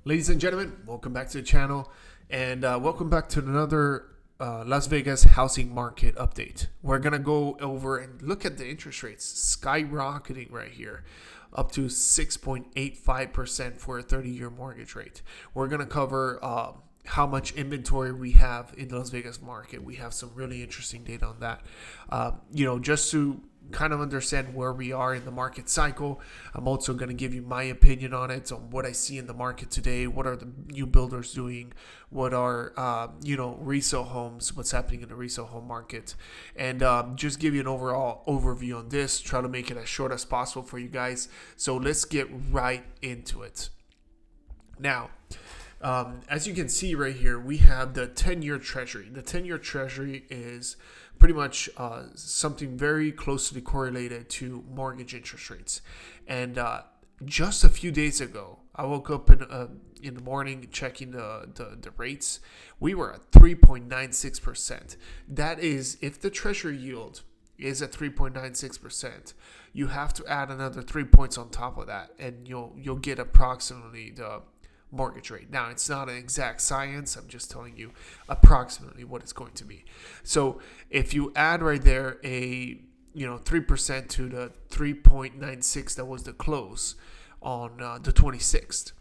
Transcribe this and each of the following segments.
Ladies and gentlemen, welcome back to the channel, and welcome back to another Las Vegas housing market update. We're gonna go over and look at the interest rates skyrocketing right here, up to 6.85% for a 30-year mortgage rate. We're gonna cover how much inventory we have in the Las Vegas market. We have some really interesting data on that. Just to kind of understand where we are in the market cycle. I'm also going to give you my opinion on it, on what I see in the market today. What are the new builders doing? What are, resale homes? What's happening in the resale home market? And just give you an overall overview on this. Try to make it as short as possible for you guys. So let's get right into it. Now, as you can see right here, we have the 10-year treasury. The 10-year treasury is pretty much something very closely correlated to mortgage interest rates. And just a few days ago, I woke up in the morning checking the rates. We were at 3.96%. That is, if the treasury yield is at 3.96%, you have to add another 3 points on top of that, and you'll get approximately the mortgage rate. Now, it's not an exact science. I'm just telling you approximately what it's going to be. So if you add right there a 3% to the 3.96 that was the close on the 26th,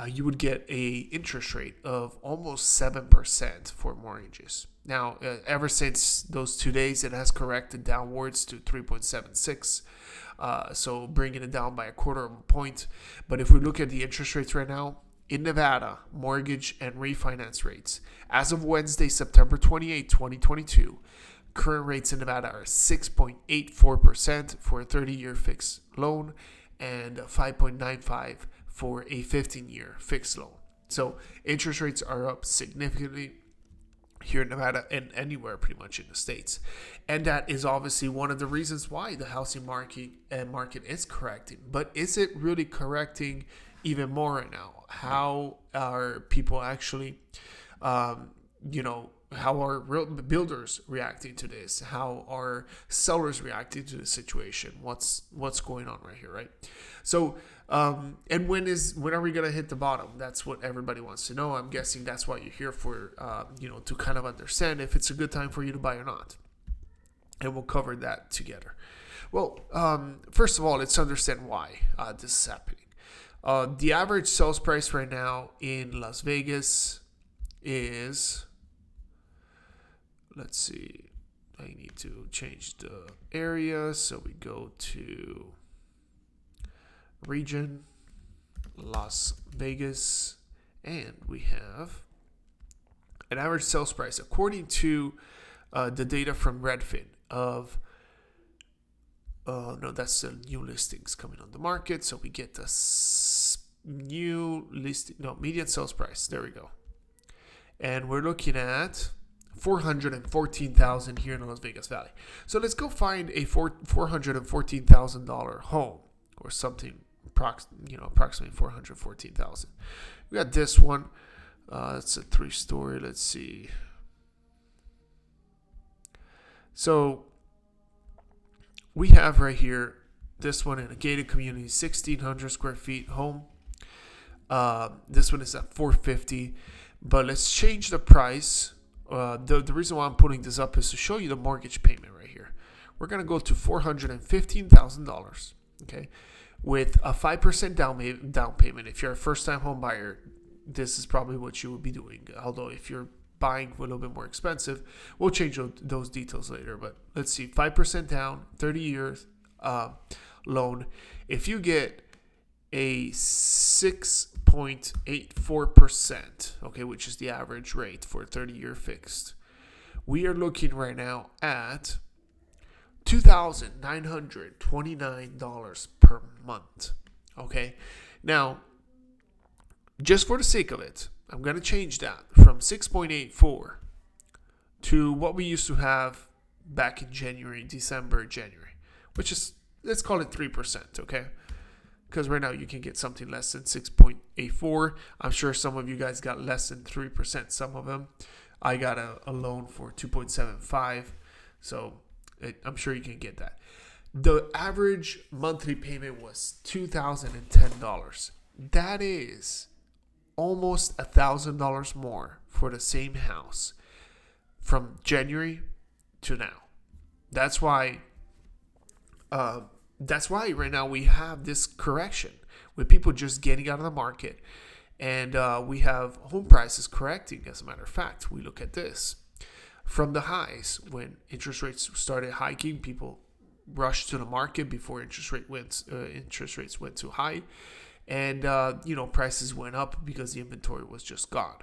you would get a interest rate of almost 7% for mortgages. Now, ever since those 2 days, it has corrected downwards to 3.76. So bringing it down by a quarter of a point. But if we look at the interest rates right now, in Nevada, mortgage and refinance rates, as of Wednesday, September 28, 2022, current rates in Nevada are 6.84% for a 30-year fixed loan and 5.95% for a 15-year fixed loan. So interest rates are up significantly here in Nevada and anywhere pretty much in the States. And that is obviously one of the reasons why the housing market is correcting. But is it really correcting even more right now? How are people actually, how are real builders reacting to this? How are sellers reacting to the situation? What's going on right here, right? So, and when are we gonna hit the bottom? That's what everybody wants to know. I'm guessing that's what you're here for, to kind of understand if it's a good time for you to buy or not. And we'll cover that together. Well, first of all, let's understand why this is happening. The average sales price right now in Las Vegas is, let's see, I need to change the area. So we go to region, Las Vegas, and we have an average sales price, according to the data from Redfin, of that's the new listings coming on the market. So we get the new listing, median sales price. There we go. And we're looking at $414,000 here in the Las Vegas Valley. So let's go find a $414,000 home or something, approximately $414,000. We got this one. It's a 3-story. Let's see. So we have right here this one in a gated community, 1,600 square feet home. This one is at $450,000, but let's change the price. The reason why I'm putting this up is to show you the mortgage payment right here. We're gonna go to $415,000, okay, with a 5% down payment. If you're a first-time home buyer, this is probably what you would be doing. Although if you're buying a little bit more expensive, we'll change those details later. But let's see, 5% down, 30 years loan. If you get a 6.84%, okay, which is the average rate for a 30-year fixed, we are looking right now at $2,929 per month. Okay, now just for the sake of it, I'm going to change that from 6.84 to what we used to have back in December, which is, let's call it 3%, okay? Because right now you can get something less than 6.84. I'm sure some of you guys got less than 3%, some of them. I got a loan for 2.75, so I'm sure you can get that. The average monthly payment was $2,010. That is almost $1,000 more for the same house from January to now. That's why right now we have this correction with people just getting out of the market, and we have home prices correcting. As a matter of fact, we look at this from the highs when interest rates started hiking. People rushed to the market before interest rates went too high, and prices went up because the inventory was just gone.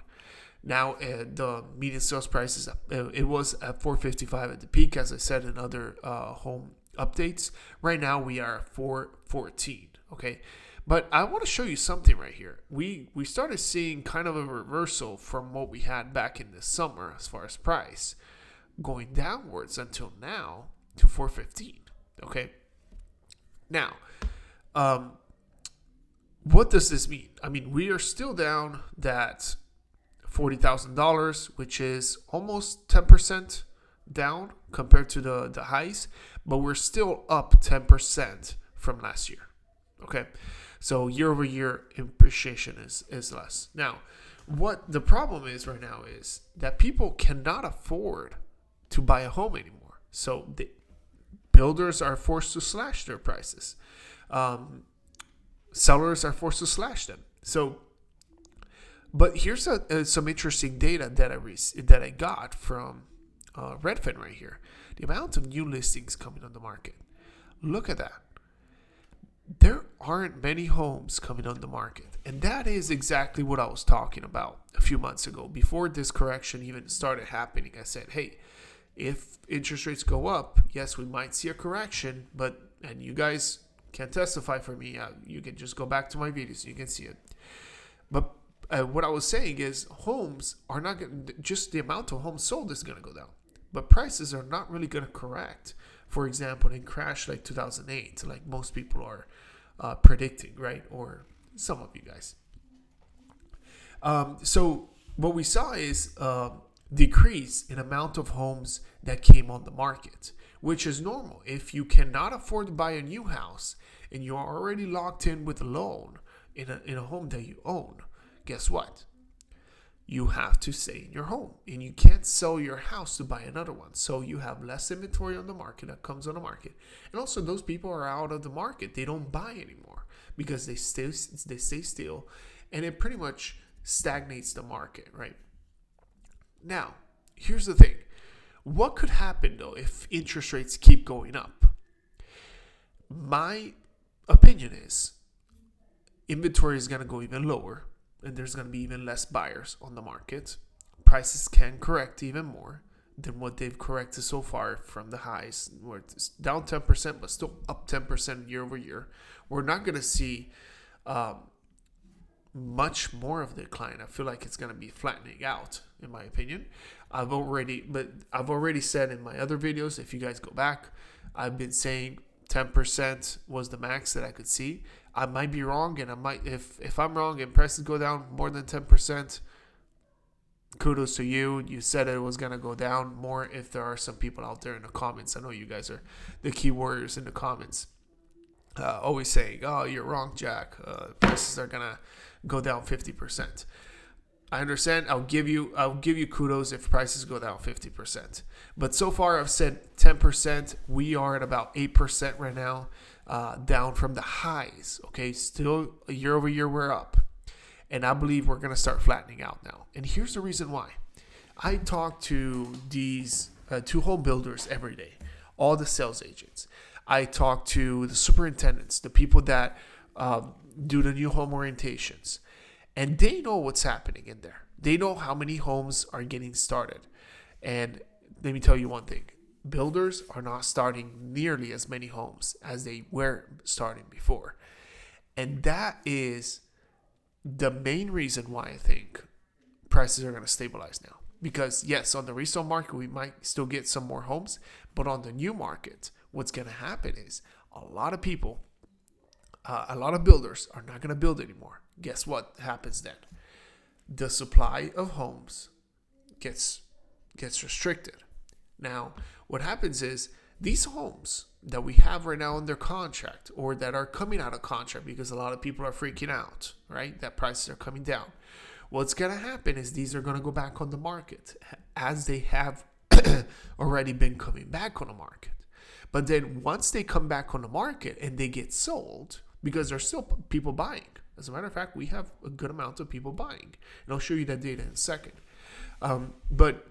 Now the median sales price it was at 455 at the peak, as I said in other home updates. Right now we are at 414. Okay, but I want to show you something right here. We started seeing kind of a reversal from what we had back in the summer as far as price, going downwards until now to 415. Okay, now what does this mean? I mean, we are still down that $40,000, which is almost 10% down compared to the highs, but we're still up 10% from last year. Okay, so year over year appreciation is less. Now, what the problem is right now is that people cannot afford to buy a home anymore. So the builders are forced to slash their prices. Sellers are forced to slash them. So, but here's some interesting data that I got from Redfin right here. The amount of new listings coming on the market. Look at that. There aren't many homes coming on the market. And that is exactly what I was talking about a few months ago. Before this correction even started happening, I said, hey, if interest rates go up, yes, we might see a correction, and you guys can testify for me. You can just go back to my videos. You can see it. But what I was saying is homes are not going to, just the amount of homes sold is going to go down. But prices are not really going to correct, for example, in crash like 2008, like most people are predicting, right? Or some of you guys. So what we saw is decrease in amount of homes that came on the market, which is normal. If you cannot afford to buy a new house and you're already locked in with a loan in a home that you own, guess what? You have to stay in your home, and you can't sell your house to buy another one. So you have less inventory on the market that comes on the market. And also those people are out of the market. They don't buy anymore because they stay still, and it pretty much stagnates the market, right? Now, here's the thing. What could happen though if interest rates keep going up? My opinion is inventory is going to go even lower, and there's going to be even less buyers on the market. Prices can correct even more than what they've corrected so far from the highs, where it's down 10%, but still up 10% year over year. We're not going to see much more of the decline. I feel like it's going to be flattening out, in my opinion. I've already said in my other videos, if you guys go back, I've been saying 10% was the max that I could see. I might be wrong, and if I'm wrong and prices go down more than 10%, kudos to you. You said it was going to go down more. If there are some people out there in the comments, I know you guys are the key warriors in the comments, always saying, oh, you're wrong, Jack. Prices are going to go down 50%. I understand. I'll give you kudos if prices go down 50%. But so far, I've said 10%. We are at about 8% right now, down from the highs. Okay, still year over year we're up, and I believe we're gonna start flattening out now. And here's the reason why. I talk to these two home builders every day, all the sales agents. I talk to the superintendents, the people that do the new home orientations. And they know what's happening in there. They know how many homes are getting started. And let me tell you one thing. Builders are not starting nearly as many homes as they were starting before. And that is the main reason why I think prices are going to stabilize now. Because yes, on the resale market, we might still get some more homes. But on the new market, what's going to happen is a lot of people, a lot of builders are not going to build anymore. Guess what happens then? The supply of homes gets restricted. Now, what happens is these homes that we have right now under contract or that are coming out of contract because a lot of people are freaking out, right? That prices are coming down. What's going to happen is these are going to go back on the market as they have already been coming back on the market. But then once they come back on the market and they get sold, because there's still people buying. As a matter of fact, we have a good amount of people buying. And I'll show you that data in a second. But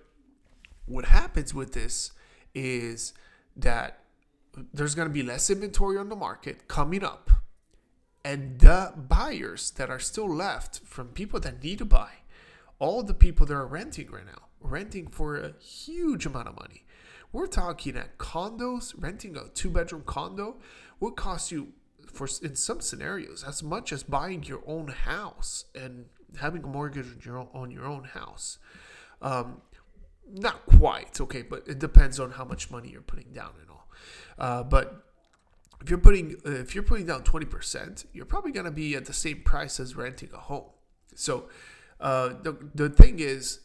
what happens with this is that there's going to be less inventory on the market coming up. And the buyers that are still left from people that need to buy, all the people that are renting right now, renting for a huge amount of money. We're talking at condos, renting a 2-bedroom condo will cost you, in some scenarios, as much as buying your own house and having a mortgage on your own house. Not quite, okay, but it depends on how much money you're putting down and all. But if you're putting down 20%, you're probably going to be at the same price as renting a home. So the thing is,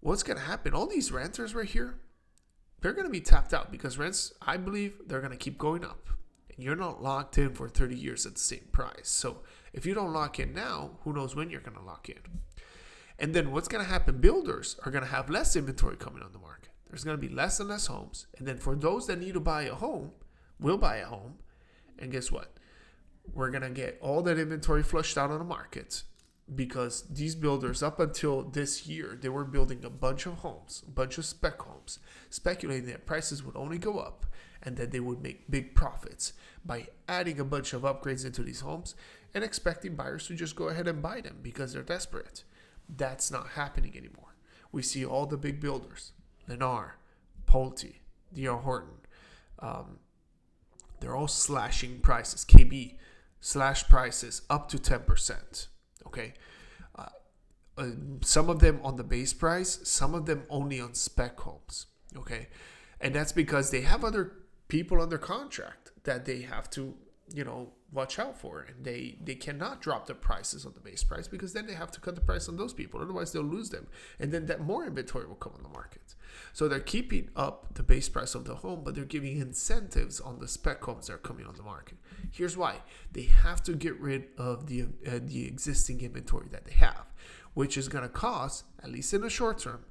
what's going to happen? All these renters right here, they're going to be tapped out because rents, I believe, they're going to keep going up. And you're not locked in for 30 years at the same price. So if you don't lock in now, who knows when you're going to lock in? And then what's going to happen? Builders are going to have less inventory coming on the market. There's going to be less and less homes. And then for those that need to buy a home, will buy a home. And guess what? We're going to get all that inventory flushed out on the market because these builders, up until this year, they were building a bunch of homes, a bunch of spec homes, speculating that prices would only go up and that they would make big profits by adding a bunch of upgrades into these homes and expecting buyers to just go ahead and buy them because they're desperate. That's not happening anymore. We see all the big builders, Lennar, Pulte, D.R. Horton, they're all slashing prices. KB slash prices up to 10%. Okay. Some of them on the base price, some of them only on spec homes. Okay. And that's because they have other people under contract that they have to, watch out for. And they cannot drop the prices on the base price because then they have to cut the price on those people. Otherwise, they'll lose them. And then that more inventory will come on the market. So they're keeping up the base price of the home, but they're giving incentives on the spec homes that are coming on the market. Here's why. They have to get rid of the existing inventory that they have, which is going to cost, at least in the short term,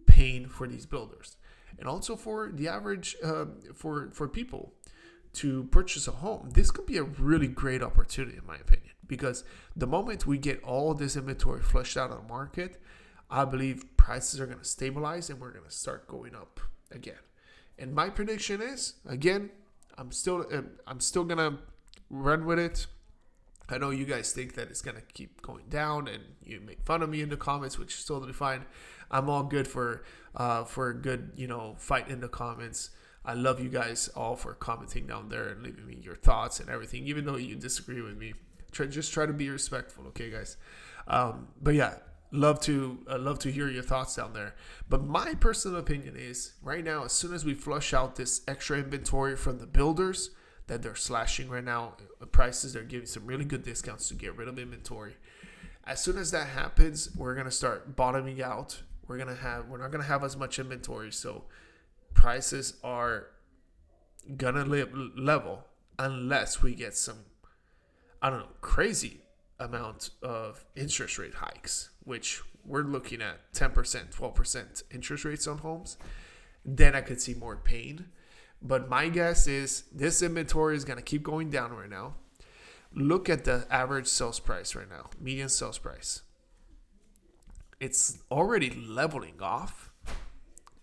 pain for these builders. And also for the average, for people to purchase a home. This could be a really great opportunity, in my opinion, because the moment we get all this inventory flushed out on the market, I believe prices are going to stabilize and we're going to start going up again. And my prediction is, again, I'm still going to run with it. I know you guys think that it's going to keep going down and you make fun of me in the comments, which is totally fine. I'm all good for a good, fight in the comments. I love you guys all for commenting down there and leaving me your thoughts and everything, even though you disagree with me. Just try to be respectful, okay, guys? But yeah, love to hear your thoughts down there. But my personal opinion is, right now, as soon as we flush out this extra inventory from the builders that they're slashing right now prices, they're giving some really good discounts to get rid of inventory. As soon as that happens, we're gonna start bottoming out. We're not gonna have as much inventory, so prices are gonna level unless we get some, crazy amount of interest rate hikes, which we're looking at 10%, 12% interest rates on homes. Then I could see more pain. But my guess is this inventory is gonna keep going down right now. Look at the average sales price right now, median sales price. It's already leveling off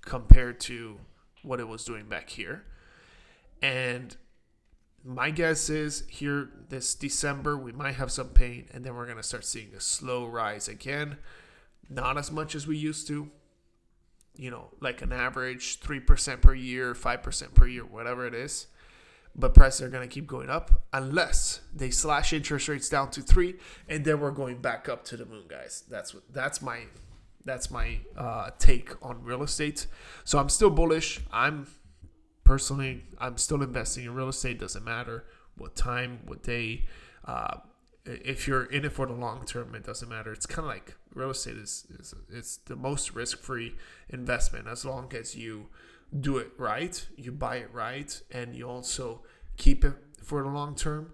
compared to what it was doing back here. And my guess is here this December, we might have some pain, and then we're going to start seeing a slow rise again. Not as much as we used to, like an average 3% per year, 5% per year, whatever it is. But prices are going to keep going up unless they slash interest rates down to 3%, and then we're going back up to the moon, guys. That's my take on real estate. So I'm still bullish. I'm still investing in real estate. Doesn't matter what time, what day. If you're in it for the long term, it doesn't matter. It's kind of like real estate is the most risk-free investment as long as you do it right, you buy it right, and you also keep it for the long term.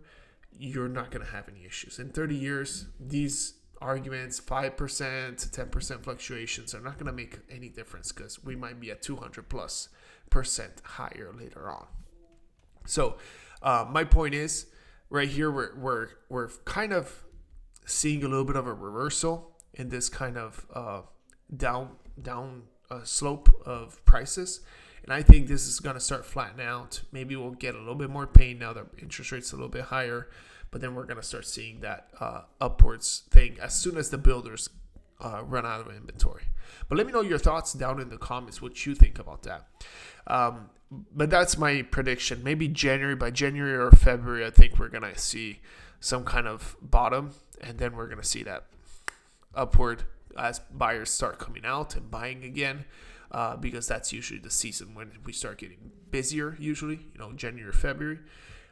You're not going to have any issues. In 30 years, these arguments, 5% to 10% fluctuations are not going to make any difference because we might be at 200+% higher later on. So my point is, right here we're kind of seeing a little bit of a reversal in this kind of down slope of prices. And I think this is going to start flattening out. Maybe we'll get a little bit more pain now that interest rates are a little bit higher. But then we're going to start seeing that upwards thing as soon as the builders run out of inventory. But let me know your thoughts down in the comments, what you think about that. But that's my prediction. Maybe by January or February, I think we're going to see some kind of bottom. And then we're going to see that upward as buyers start coming out and buying again. Because that's usually the season when we start getting busier, usually, January or February.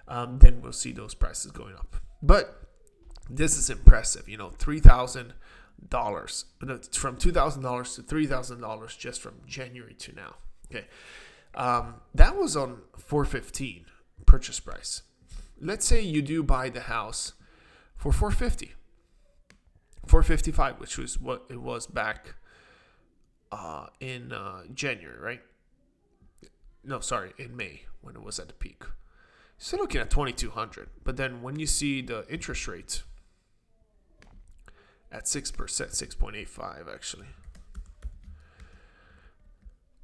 Then we'll see those prices going up. But this is impressive, $3,000 from $2,000 to $3,000 just from January to now. Okay, that was on $415 purchase price. Let's say you do buy the house for $450, $455, which was what it was back in January, right? No, sorry, in May when it was at the peak. Still looking at $2,200, but then when you see the interest rate at 6%, 6.85 actually,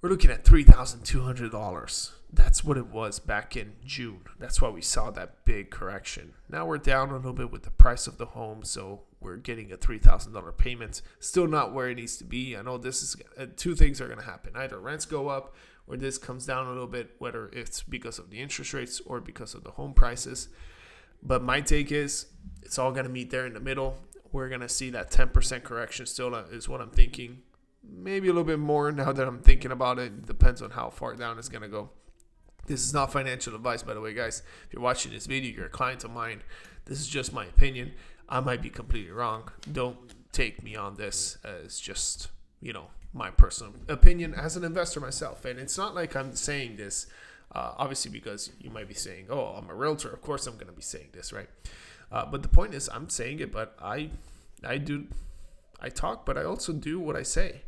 we're looking at $3,200. That's what it was back in June. That's why we saw that big correction. Now we're down a little bit with the price of the home, so we're getting a $3,000 payment. Still not where it needs to be. I know this is two things are going to happen. Either rents go up or this comes down a little bit, whether it's because of the interest rates or because of the home prices. But my take is it's all going to meet there in the middle. We're going to see that 10% correction still is what I'm thinking. Maybe a little bit more now that I'm thinking about it. It depends on how far down it's going to go. This is not financial advice, by the way, guys. If you're watching this video, you're a client of mine. This is just my opinion. I might be completely wrong. Don't take me on this as just, my personal opinion as an investor myself. And it's not like I'm saying this, obviously, because you might be saying, oh, I'm a realtor. Of course I'm going to be saying this, right? But the point is, I'm saying it, but I talk, but I also do what I say.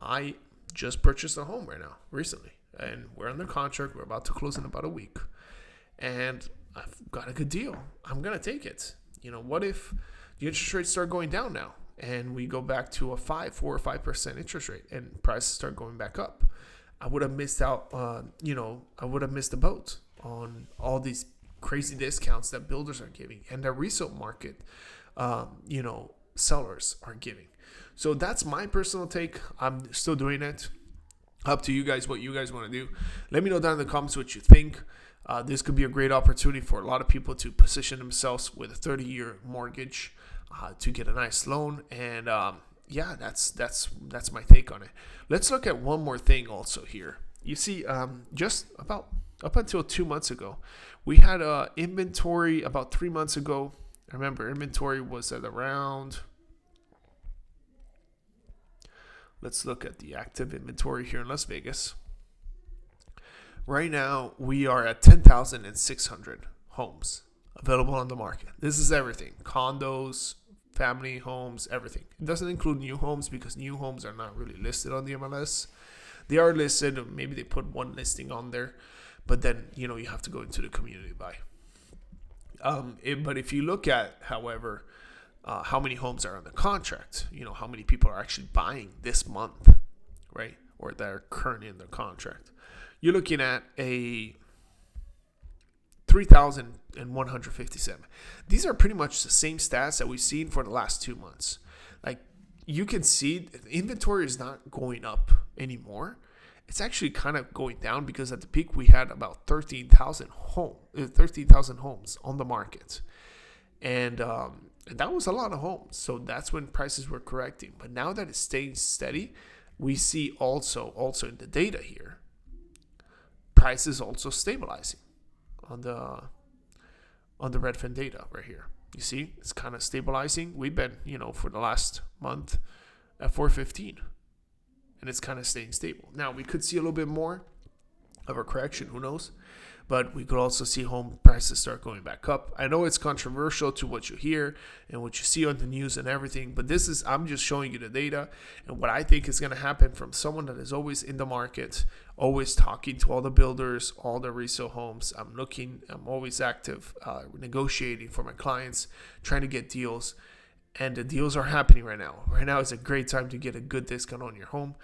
I just purchased a home right now, recently. And we're under contract. We're about to close in about a week. And I've got a good deal. I'm going to take it. What if the interest rates start going down now and we go back to a 4 or 5% interest rate and prices start going back up? I would have missed out, I would have missed the boat on all these crazy discounts that builders are giving and the resale market, sellers are giving. So that's my personal take. I'm still doing it. Up to you guys, what you guys want to do. Let me know down in the comments what you think. This could be a great opportunity for a lot of people to position themselves with a 30-year mortgage to get a nice loan. And that's my take on it. Let's look at one more thing also here. You see, just about up until 2 months ago, we had inventory about 3 months ago. Remember, inventory was at around... Let's look at the active inventory here in Las Vegas. Right now, we are at 10,600 homes available on the market. This is everything. Condos, family homes, everything. It doesn't include new homes because new homes are not really listed on the MLS. They are listed. Maybe they put one listing on there. But then, you have to go into the community buy. But if you look at, however... how many homes are under contract, how many people are actually buying this month, right? Or that are currently in their contract. You're looking at a 3,157. These are pretty much the same stats that we've seen for the last 2 months. Like you can see the inventory is not going up anymore. It's actually kind of going down because at the peak we had about 13,000 homes on the market. And that was a lot of homes. So that's when prices were correcting. But now that it's staying steady, we see also in the data here, prices also stabilizing on the Redfin data right here. You see, it's kind of stabilizing. We've been, for the last month at 415, and it's kind of staying stable. Now we could see a little bit more of a correction. Who knows? but we could also see home prices start going back up. I know it's controversial to what you hear and what you see on the news and everything, but I'm just showing you the data and what I think is going to happen from someone that is always in the market, always talking to all the builders, all the resale homes. I'm always active, negotiating for my clients, trying to get deals. And the deals are happening right now. Right now is a great time to get a good discount on your home.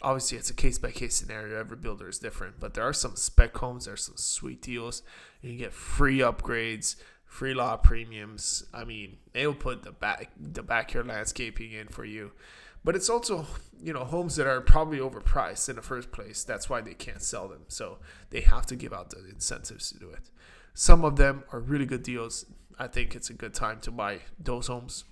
Obviously, it's a case-by-case scenario. Every builder is different. But there are some spec homes. There's some sweet deals. You can get free upgrades, free lot premiums. I mean, they'll put the backyard landscaping in for you. But it's also, homes that are probably overpriced in the first place. That's why they can't sell them. So they have to give out the incentives to do it. Some of them are really good deals. I think it's a good time to buy those homes.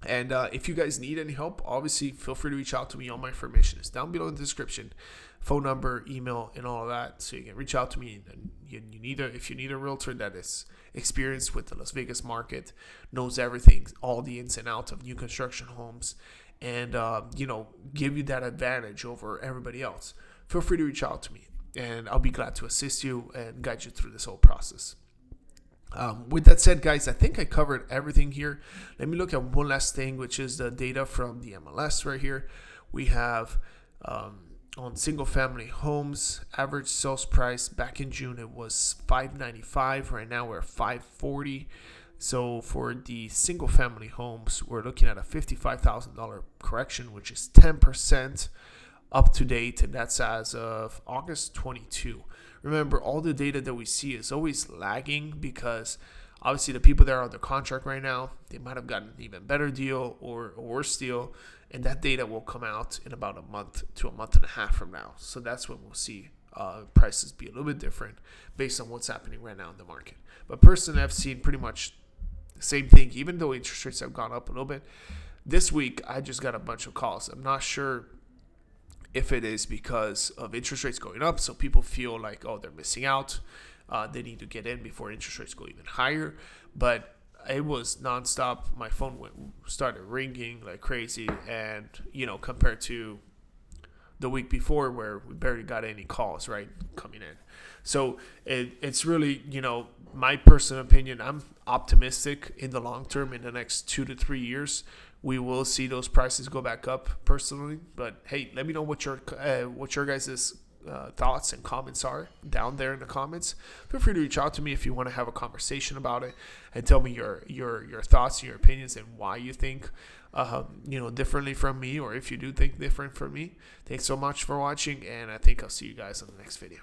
And if you guys need any help, obviously feel free to reach out to me. All my information is down below in the description. Phone number, email, and all of that. So you can reach out to me. And if you need a realtor that is experienced with the Las Vegas market, knows everything, all the ins and outs of new construction homes, and give you that advantage over everybody else, feel free to reach out to me. And I'll be glad to assist you and guide you through this whole process. With that said, guys, I think I covered everything here. Let me look at one last thing, which is the data from the MLS right here. We have on single-family homes, average sales price back in June, it was $595. Right now we're $540. So for the single-family homes, we're looking at a $55,000 correction, which is 10% up to date, and that's as of August 22. Remember, all the data that we see is always lagging because obviously the people that are under contract right now, they might have gotten an even better deal or a worse deal, and that data will come out in about a month to a month and a half from now. So that's when we'll see prices be a little bit different based on what's happening right now in the market. But personally, I've seen pretty much the same thing, even though interest rates have gone up a little bit. This week, I just got a bunch of calls. I'm not sure if it is because of interest rates going up, so people feel like, they're missing out. They need to get in before interest rates go even higher. But it was nonstop. My phone started ringing like crazy, and compared to the week before where we barely got any calls coming in. So it's really, my personal opinion, I'm optimistic in the long term. In the next 2 to 3 years, we will see those prices go back up personally. But hey, let me know what your guys' thoughts and comments are down there in the comments. Feel free to reach out to me if you want to have a conversation about it and tell me your thoughts and your opinions and why you think differently from me, or if you do think different from me. Thanks so much for watching, and I think I'll see you guys on the next video.